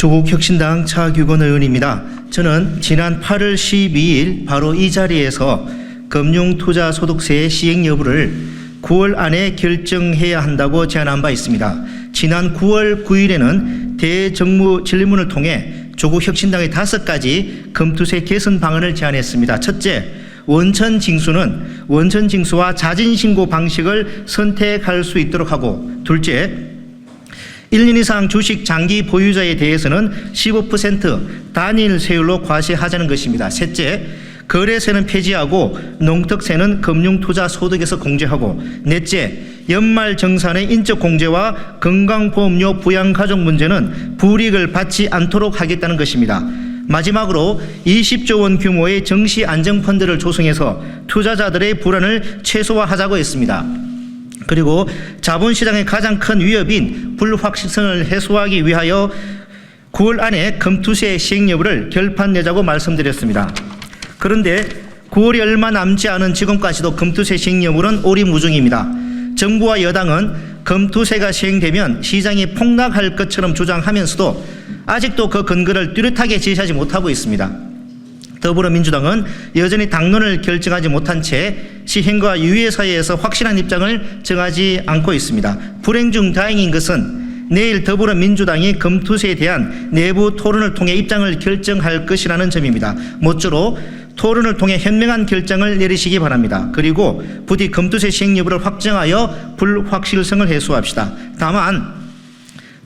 조국혁신당 차규건 의원입니다. 저는 지난 8월 12일 바로 이 자리에서 금융투자소득세 시행 여부를 9월 안에 결정해야 한다고 제안한 바 있습니다. 지난 9월 9일에는 대정무 질문을 통해 조국혁신당의 5가지 금투세 개선 방안을 제안했습니다. 첫째, 원천 징수와 자진신고 방식을 선택할 수 있도록 하고, 둘째, 1년 이상 주식 장기 보유자에 대해서는 15% 단일 세율로 과세하자는 것입니다. 셋째, 거래세는 폐지하고 농특세는 금융투자소득에서 공제하고, 넷째, 연말정산의 인적공제와 건강보험료 부양가족 문제는 불이익을 받지 않도록 하겠다는 것입니다. 마지막으로 20조 원 규모의 정시안정펀드를 조성해서 투자자들의 불안을 최소화하자고 했습니다. 그리고 자본시장의 가장 큰 위협인 불확실성을 해소하기 위하여 9월 안에 금투세 시행 여부를 결판 내자고 말씀드렸습니다. 그런데 9월이 얼마 남지 않은 지금까지도 금투세 시행 여부는 오리무중입니다. 정부와 여당은 금투세가 시행되면 시장이 폭락할 것처럼 주장하면서도 아직도 그 근거를 뚜렷하게 제시하지 못하고 있습니다. 더불어민주당은 여전히 당론을 결정하지 못한 채 시행과 유예 사이에서 확실한 입장을 정하지 않고 있습니다. 불행 중 다행인 것은 내일 더불어민주당이 금투세에 대한 내부 토론을 통해 입장을 결정할 것이라는 점입니다. 모쪼록 토론을 통해 현명한 결정을 내리시기 바랍니다. 그리고 부디 금투세 시행 여부를 확정하여 불확실성을 해소합시다. 다만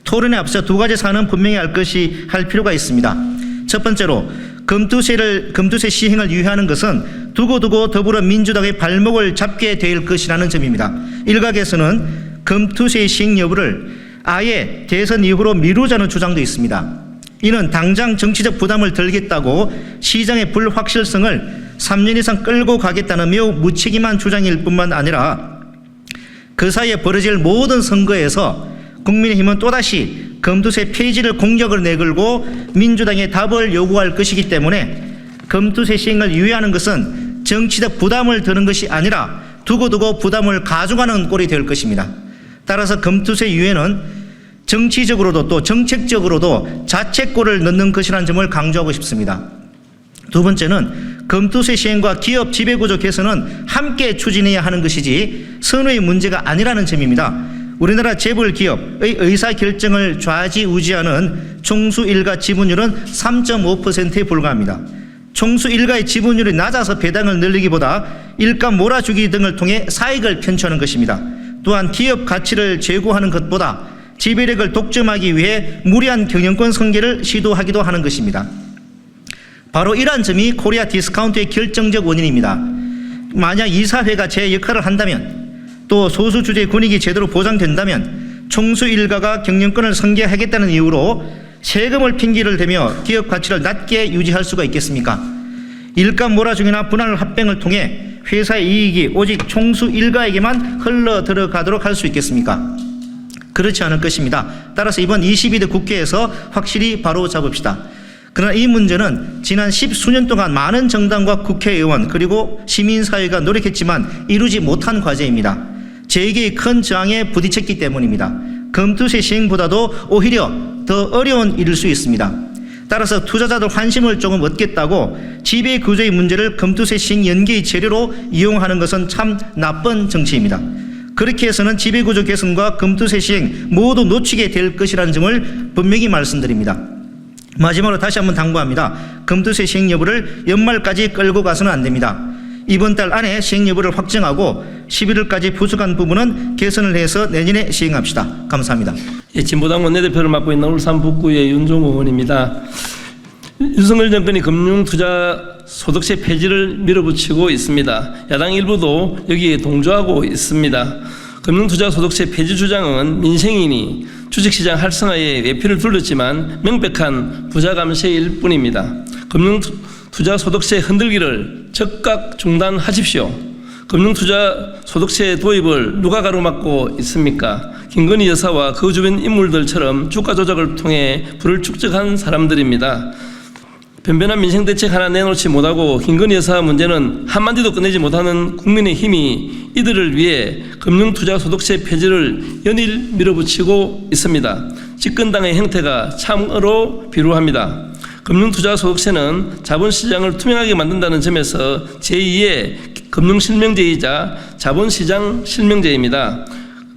토론에 앞서 2가지 사안은 분명히 할 필요가 있습니다. 첫 번째로 금투세 시행을 유예하는 것은 두고두고 더불어민주당의 발목을 잡게 될 것이라는 점입니다. 일각에서는 금투세 시행 여부를 아예 대선 이후로 미루자는 주장도 있습니다. 이는 당장 정치적 부담을 덜겠다고 시장의 불확실성을 3년 이상 끌고 가겠다는 매우 무책임한 주장일 뿐만 아니라 그 사이에 벌어질 모든 선거에서 국민의힘은 또다시 금투세 폐지를 공격을 내걸고 민주당의 답을 요구할 것이기 때문에 금투세 시행을 유예하는 것은 정치적 부담을 드는 것이 아니라 두고두고 부담을 가져가는 꼴이 될 것입니다. 따라서 금투세 유예는 정치적으로도 또 정책적으로도 자책골을 넣는 것이라는 점을 강조하고 싶습니다. 두 번째는 금투세 시행과 기업 지배구조 개선은 함께 추진해야 하는 것이지 선의의 문제가 아니라는 점입니다. 우리나라 재벌 기업의 의사결정을 좌지우지하는 총수 일가 지분율은 3.5%에 불과합니다. 총수 일가의 지분율이 낮아서 배당을 늘리기보다 일감 몰아주기 등을 통해 사익을 편취하는 것입니다. 또한 기업 가치를 제고하는 것보다 지배력을 독점하기 위해 무리한 경영권 승계를 시도하기도 하는 것입니다. 바로 이러한 점이 코리아 디스카운트의 결정적 원인입니다. 만약 이사회가 제 역할을 한다면 또 소수주주의 권익이 제대로 보장된다면 총수 일가가 경영권을 승계하겠다는 이유로 세금을 핑계를 대며 기업 가치를 낮게 유지할 수가 있겠습니까? 일감 몰아주기나 분할 합병을 통해 회사의 이익이 오직 총수 일가에게만 흘러 들어가도록 할 수 있겠습니까? 그렇지 않을 것입니다. 따라서 이번 22대 국회에서 확실히 바로 잡읍시다. 그러나 이 문제는 지난 10수년 동안 많은 정당과 국회의원 그리고 시민사회가 노력했지만 이루지 못한 과제입니다. 재계의 큰 저항에 부딪혔기 때문입니다. 금투세 시행보다도 오히려 더 어려운 일일 수 있습니다. 따라서 투자자들 환심을 조금 얻겠다고 지배구조의 문제를 금투세 시행 연기의 재료로 이용하는 것은 참 나쁜 정치입니다. 그렇게 해서는 지배구조 개선과 금투세 시행 모두 놓치게 될 것이라는 점을 분명히 말씀드립니다. 마지막으로 다시 한번 당부합니다. 금투세 시행 여부를 연말까지 끌고 가서는 안 됩니다. 이번 달 안에 시행 여부를 확정하고 11월까지 부족한 부분은 개선을 해서 내년에 시행합시다. 감사합니다. 진보당 원내대표를 맡고 있는 울산 북구의 윤종호 의원입니다. 윤석열 정권이 금융투자 소득세 폐지를 밀어붙이고 있습니다. 야당 일부도 여기에 동조하고 있습니다. 금융투자 소득세 폐지 주장은 민생이니 주식시장 활성화에 외피를 둘렀지만 명백한 부자 감세일 뿐입니다. 금융투자 소득세 흔들기를 즉각 중단하십시오. 금융투자 소득세 도입을 누가 가로막고 있습니까? 김건희 여사와 그 주변 인물들처럼 주가 조작을 통해 부를 축적한 사람들입니다. 변변한 민생대책 하나 내놓지 못하고 김건희 여사 문제는 한마디도 꺼내지 못하는 국민의힘이 이들을 위해 금융투자소득세 폐지를 연일 밀어붙이고 있습니다. 집권당의 형태가 참으로 비루합니다. 금융투자소득세는 자본시장을 투명하게 만든다는 점에서 제2의 금융실명제이자 자본시장 실명제입니다.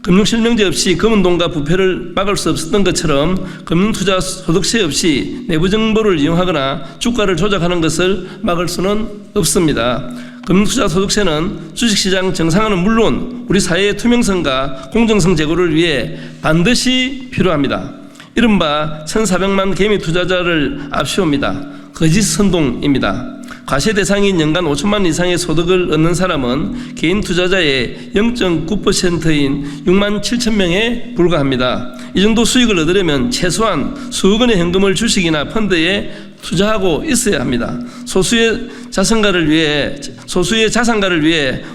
금융실명제 없이 금은동과 부패를 막을 수 없었던 것처럼 금융투자소득세 없이 내부정보를 이용하거나 주가를 조작하는 것을 막을 수는 없습니다. 금융투자소득세는 주식시장 정상화는 물론 우리 사회의 투명성과 공정성 제고를 위해 반드시 필요합니다. 이른바 1,400만 개미 투자자를 앞세웁니다. 거짓 선동입니다. 과세 대상인 연간 5천만 이상의 소득을 얻는 사람은 개인 투자자의 0.9%인 6만 7천 명에 불과합니다. 이 정도 수익을 얻으려면 최소한 수억 원의 현금을 주식이나 펀드에 투자하고 있어야 합니다. 소수의 자산가를 위해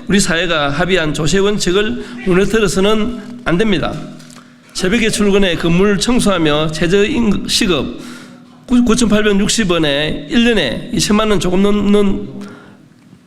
우리 사회가 합의한 조세 원칙을 무너뜨려서는 안 됩니다. 새벽에 출근해 건물 청소하며 최저시급 9,860원에 1년에 2천만 원 조금 넘는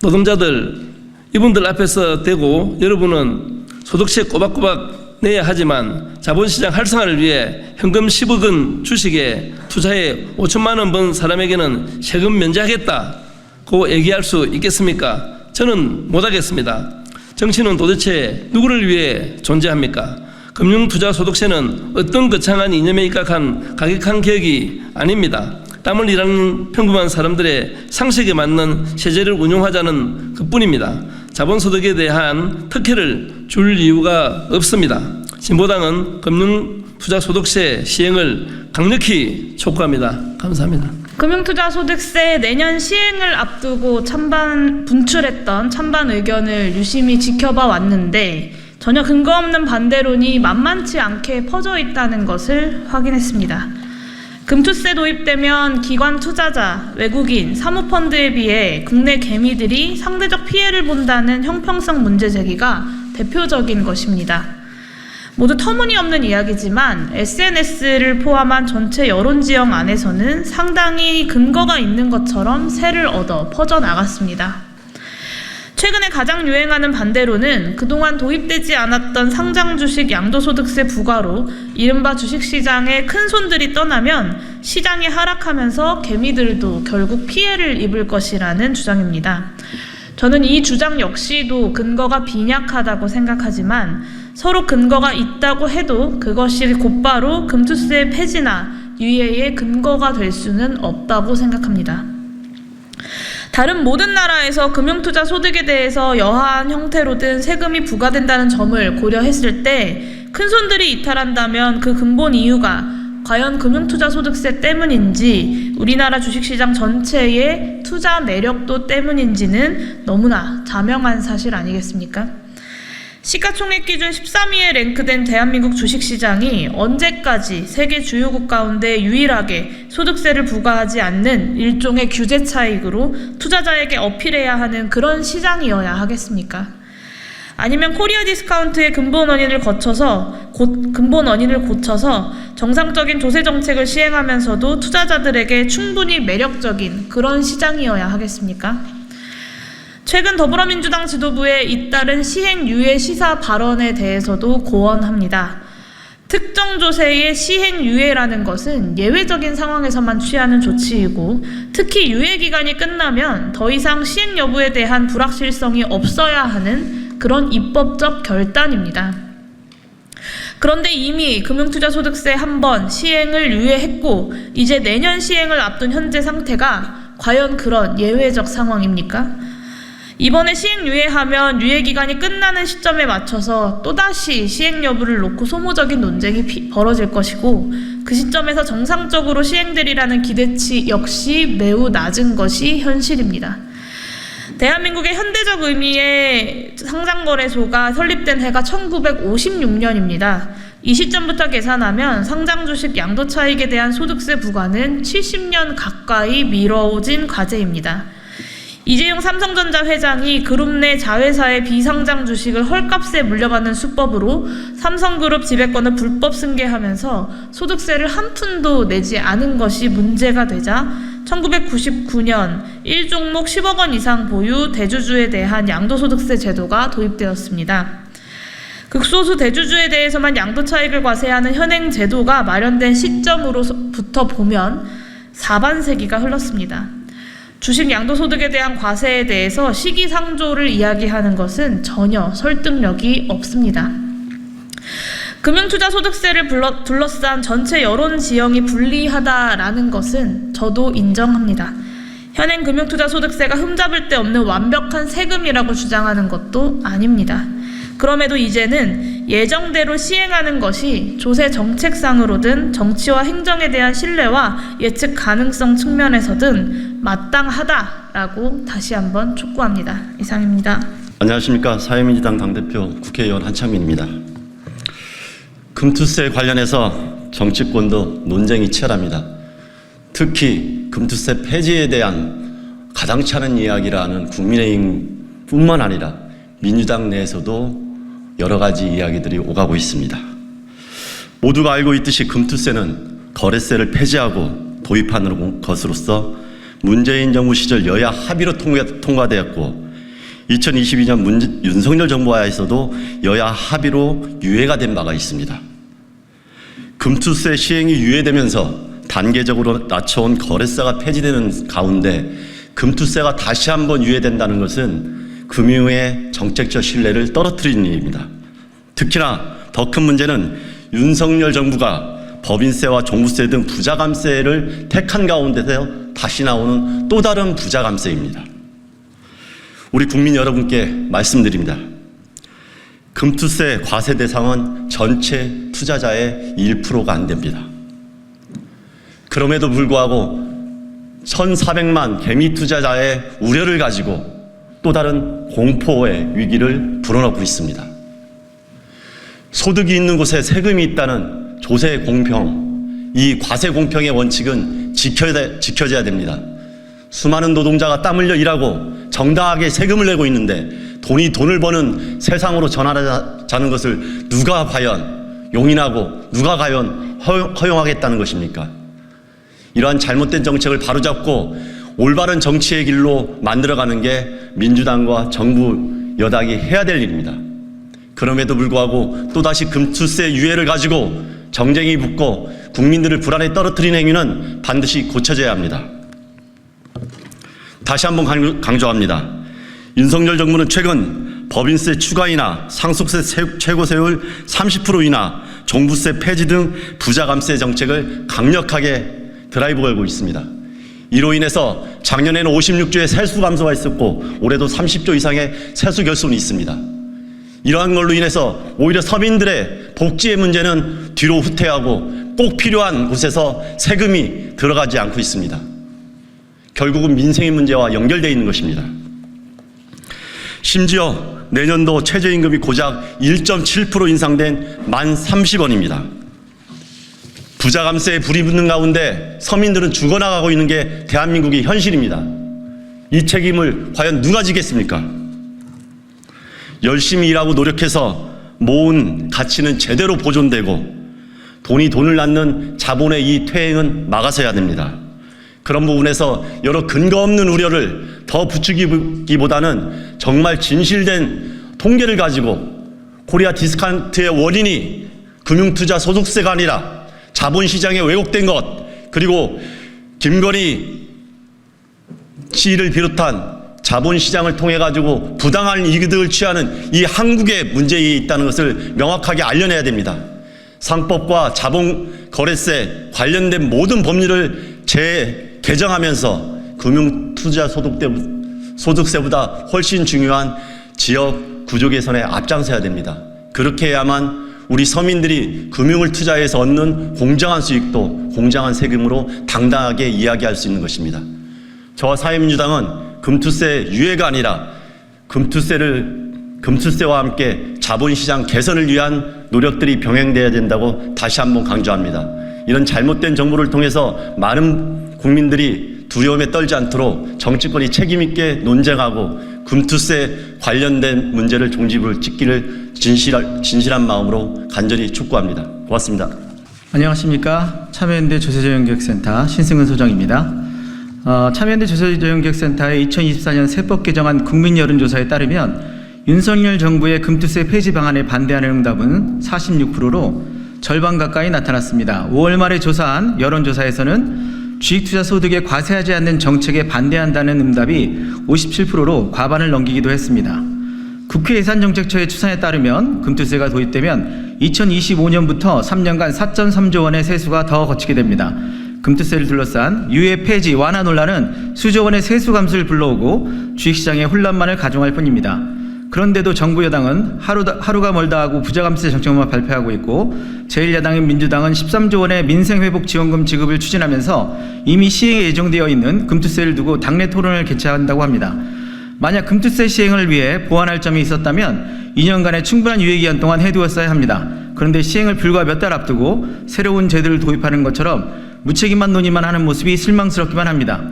노동자들, 이분들 앞에서 대고 여러분은 소득세 꼬박꼬박 내야 하지만 자본시장 활성화를 위해 현금 10억 원 주식에 투자해 5천만 원 번 사람에게는 세금 면제하겠다고 얘기할 수 있겠습니까? 저는 못하겠습니다. 정치는 도대체 누구를 위해 존재합니까? 금융투자소득세는 어떤 거창한 이념에 입각한 가격한 개혁이 아닙니다. 땀을 일하는 평범한 사람들의 상식에 맞는 세제를 운용하자는 그뿐입니다. 자본소득에 대한 특혜를 줄 이유가 없습니다. 진보당은 금융투자소득세 시행을 강력히 촉구합니다. 감사합니다. 금융투자소득세 내년 시행을 앞두고 분출했던 찬반 의견을 유심히 지켜봐 왔는데 전혀 근거 없는 반대론이 만만치 않게 퍼져 있다는 것을 확인했습니다. 금투세 도입되면 기관 투자자, 외국인, 사모펀드에 비해 국내 개미들이 상대적 피해를 본다는 형평성 문제 제기가 대표적인 것입니다. 모두 터무니없는 이야기지만 SNS를 포함한 전체 여론지형 안에서는 상당히 근거가 있는 것처럼 세를 얻어 퍼져나갔습니다. 최근에 가장 유행하는 반대로는 그동안 도입되지 않았던 상장주식 양도소득세 부과로 이른바 주식시장의 큰손들이 떠나면 시장이 하락하면서 개미들도 결국 피해를 입을 것이라는 주장입니다. 저는 이 주장 역시도 근거가 빈약하다고 생각하지만 서로 근거가 있다고 해도 그것이 곧바로 금투세 폐지나 유예의 근거가 될 수는 없다고 생각합니다. 다른 모든 나라에서 금융투자 소득에 대해서 여하한 형태로든 세금이 부과된다는 점을 고려했을 때 큰손들이 이탈한다면 그 근본 이유가 과연 금융투자 소득세 때문인지 우리나라 주식시장 전체의 투자 매력도 때문인지는 너무나 자명한 사실 아니겠습니까? 시가총액 기준 13위에 랭크된 대한민국 주식시장이 언제까지 세계 주요국 가운데 유일하게 소득세를 부과하지 않는 일종의 규제 차익으로 투자자에게 어필해야 하는 그런 시장이어야 하겠습니까? 아니면 코리아 디스카운트의 근본 원인을 고쳐서 정상적인 조세 정책을 시행하면서도 투자자들에게 충분히 매력적인 그런 시장이어야 하겠습니까? 최근 더불어민주당 지도부의 잇따른 시행 유예 시사 발언에 대해서도 고언합니다. 특정 조세의 시행 유예라는 것은 예외적인 상황에서만 취하는 조치이고 특히 유예 기간이 끝나면 더 이상 시행 여부에 대한 불확실성이 없어야 하는 그런 입법적 결단입니다. 그런데 이미 금융투자소득세 한 번 시행을 유예했고 이제 내년 시행을 앞둔 현재 상태가 과연 그런 예외적 상황입니까? 이번에 시행 유예하면 유예 기간이 끝나는 시점에 맞춰서 또다시 시행 여부를 놓고 소모적인 논쟁이 벌어질 것이고 그 시점에서 정상적으로 시행되리라는 기대치 역시 매우 낮은 것이 현실입니다. 대한민국의 현대적 의미의 상장거래소가 설립된 해가 1956년입니다. 이 시점부터 계산하면 상장주식 양도차익에 대한 소득세 부과는 70년 가까이 미뤄진 과제입니다. 이재용 삼성전자 회장이 그룹 내 자회사의 비상장 주식을 헐값에 물려받는 수법으로 삼성그룹 지배권을 불법 승계하면서 소득세를 한 푼도 내지 않은 것이 문제가 되자 1999년 1종목 10억 원 이상 보유 대주주에 대한 양도소득세 제도가 도입되었습니다. 극소수 대주주에 대해서만 양도 차익을 과세하는 현행 제도가 마련된 시점으로부터 보면 4반세기가 흘렀습니다. 주식 양도소득에 대한 과세에 대해서 시기상조를 이야기하는 것은 전혀 설득력이 없습니다. 금융투자소득세를 둘러싼 전체 여론 지형이 불리하다라는 것은 저도 인정합니다. 현행 금융투자소득세가 흠잡을 데 없는 완벽한 세금이라고 주장하는 것도 아닙니다. 그럼에도 이제는 예정대로 시행하는 것이 조세 정책상으로든 정치와 행정에 대한 신뢰와 예측 가능성 측면에서든 마땅하다라고 다시 한번 촉구합니다. 이상입니다. 안녕하십니까. 사회민주당 당대표 국회의원 한창민입니다. 금투세 관련해서 정치권도 논쟁이 치열합니다. 특히 금투세 폐지에 대한 가당치 않은 이야기라는 국민의힘뿐만 아니라 민주당 내에서도 여러 가지 이야기들이 오가고 있습니다. 모두가 알고 있듯이 금투세는 거래세를 폐지하고 도입하는 것으로서 문재인 정부 시절 여야 합의로 통과되었고 2022년 윤석열 정부 하에서도 여야 합의로 유예가 된 바가 있습니다. 금투세 시행이 유예되면서 단계적으로 낮춰온 거래세가 폐지되는 가운데 금투세가 다시 한번 유예된다는 것은 금융의 정책적 신뢰를 떨어뜨리는 일입니다. 특히나 더 큰 문제는 윤석열 정부가 법인세와 종부세 등 부자감세를 택한 가운데서 다시 나오는 또 다른 부자감세입니다. 우리 국민 여러분께 말씀드립니다. 금투세 과세 대상은 전체 투자자의 1%가 안 됩니다. 그럼에도 불구하고 1,400만 개미 투자자의 우려를 가지고 또 다른 공포의 위기를 불어넣고 있습니다. 소득이 있는 곳에 세금이 있다는 조세 공평, 이 과세 공평의 원칙은 지켜져야 됩니다. 수많은 노동자가 땀 흘려 일하고 정당하게 세금을 내고 있는데 돈을 버는 세상으로 전환하자는 것을 누가 과연 용인하고 누가 과연 허용하겠다는 것입니까? 이러한 잘못된 정책을 바로잡고 올바른 정치의 길로 만들어가는 게 민주당과 정부 여당이 해야 될 일입니다. 그럼에도 불구하고 또다시 금투세 유예를 가지고 정쟁이 붙고 국민들을 불안에 떨어뜨리는 행위는 반드시 고쳐져야 합니다. 다시 한번 강조합니다. 윤석열 정부는 최근 법인세 추가이나 상속세 최고세율 30% 인하, 종부세 폐지 등 부자감세 정책을 강력하게 드라이브 걸고 있습니다. 이로 인해서 작년에는 56조의 세수 감소가 있었고 올해도 30조 이상의 세수 결손이 있습니다. 이러한 걸로 인해서 오히려 서민들의 복지의 문제는 뒤로 후퇴하고 꼭 필요한 곳에서 세금이 들어가지 않고 있습니다. 결국은 민생의 문제와 연결되어 있는 것입니다. 심지어 내년도 최저임금이 고작 1.7% 인상된 1030원입니다. 부자감세에 불이 붙는 가운데 서민들은 죽어나가고 있는 게 대한민국의 현실입니다. 이 책임을 과연 누가 지겠습니까? 열심히 일하고 노력해서 모은 가치는 제대로 보존되고 돈을 낳는 자본의 이 퇴행은 막아서야 됩니다. 그런 부분에서 여러 근거 없는 우려를 더 부추기보다는 정말 진실된 통계를 가지고 코리아 디스카운트의 원인이 금융투자 소득세가 아니라 자본시장에 왜곡된 것, 그리고 김건희 씨를 비롯한 자본시장을 통해 가지고 부당한 이득을 취하는 이 한국의 문제에 있다는 것을 명확하게 알려내야 됩니다. 상법과 자본거래세 관련된 모든 법률을 재개정하면서 금융투자 소득세보다 훨씬 중요한 지역 구조 개선에 앞장서야 됩니다. 그렇게 해야만 우리 서민들이 금융을 투자해서 얻는 공정한 수익도 공정한 세금으로 당당하게 이야기할 수 있는 것입니다. 저와 사회민주당은 금투세 유예가 아니라 금투세와 함께 자본시장 개선을 위한 노력들이 병행돼야 된다고 다시 한번 강조합니다. 이런 잘못된 정보를 통해서 많은 국민들이 두려움에 떨지 않도록 정치권이 책임있게 논쟁하고 금투세 관련된 문제를 종지부를 찍기를 진실한 마음으로 간절히 촉구합니다. 고맙습니다. 안녕하십니까. 참여연대 조세조정교육센터 신승근 소장입니다. 참여연대 조세조정교육센터의 2024년 세법 개정안 국민여론조사에 따르면 윤석열 정부의 금투세 폐지 방안에 반대하는 응답은 46%로 절반 가까이 나타났습니다. 5월 말에 조사한 여론조사에서는 주식투자 소득에 과세하지 않는 정책에 반대한다는 응답이 57%로 과반을 넘기기도 했습니다. 국회 예산정책처의 추산에 따르면 금투세가 도입되면 2025년부터 3년간 4.3조 원의 세수가 더 거치게 됩니다. 금투세를 둘러싼 유예 폐지 완화 논란은 수조 원의 세수 감소를 불러오고 주식시장의 혼란만을 가중할 뿐입니다. 그런데도 정부 여당은 하루가 멀다 하고 부자 감세 정책만 발표하고 있고 제1야당인 민주당은 13조 원의 민생회복지원금 지급을 추진하면서 이미 시행에 예정되어 있는 금투세를 두고 당내 토론을 개최한다고 합니다. 만약 금투세 시행을 위해 보완할 점이 있었다면 2년간의 충분한 유예기간 동안 해두었어야 합니다. 그런데 시행을 불과 몇 달 앞두고 새로운 제도를 도입하는 것처럼 무책임한 논의만 하는 모습이 실망스럽기만 합니다.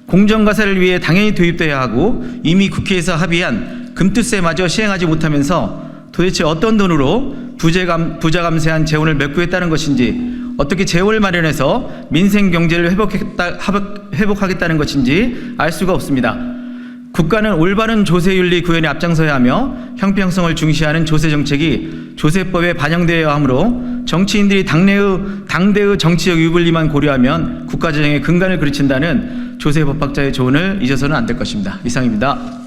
공정과세를 위해 당연히 도입돼야 하고 이미 국회에서 합의한 금투세마저 시행하지 못하면서 도대체 어떤 돈으로 부자 감세한 재원을 메꾸겠다는 것인지, 어떻게 재원을 마련해서 민생 경제를 회복하겠다는 것인지 알 수가 없습니다. 국가는 올바른 조세윤리 구현에 앞장서야 하며 형평성을 중시하는 조세 정책이 조세법에 반영되어야 하므로 정치인들이 당대의 정치적 유불리만 고려하면 국가재정의 근간을 그르친다는 조세법학자의 조언을 잊어서는 안 될 것입니다. 이상입니다.